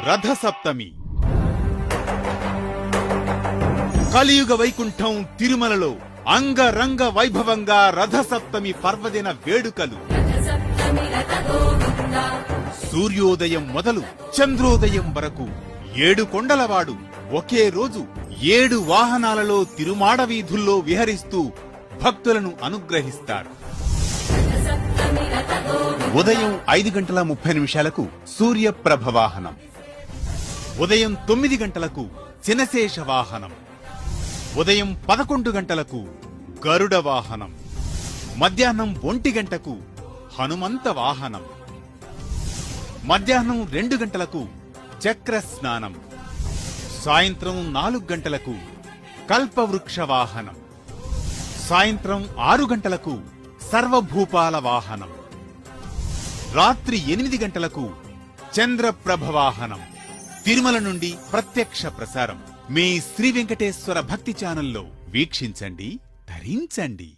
రథసప్తమి. కలియుగ వైకుంఠం తిరుమలలో అంగరంగ వైభవంగా రథసప్తమి పర్వదిన వేడుకలు. సూర్యోదయం మొదలు చంద్రోదయం వరకు 7 కొండలవాడు ఒకే రోజు 7 వాహనాలలో తిరుమాడ వీధుల్లో విహరిస్తూ భక్తులను అనుగ్రహిస్తారు. ఉదయం 5:30 సూర్యప్రభ వాహనం, ఉదయం 9 గంటలకు చినశేష వాహనం, ఉదయం 11 గంటలకు గరుడ వాహనం, మధ్యాహ్నం 1 గంటకు హనుమంత వాహనం, మధ్యాహ్నం 2 గంటలకు చక్ర స్నానం, సాయంత్రం 4 గంటలకు కల్పవృక్ష వాహనం, సాయంత్రం 6 గంటలకు సర్వభూపాల వాహనం, రాత్రి 8 గంటలకు చంద్రప్రభ వాహనం. తిరుమల నుండి ప్రత్యక్ష ప్రసారం మీ శ్రీ వెంకటేశ్వర భక్తి ఛానల్లో వీక్షించండి, ధరించండి.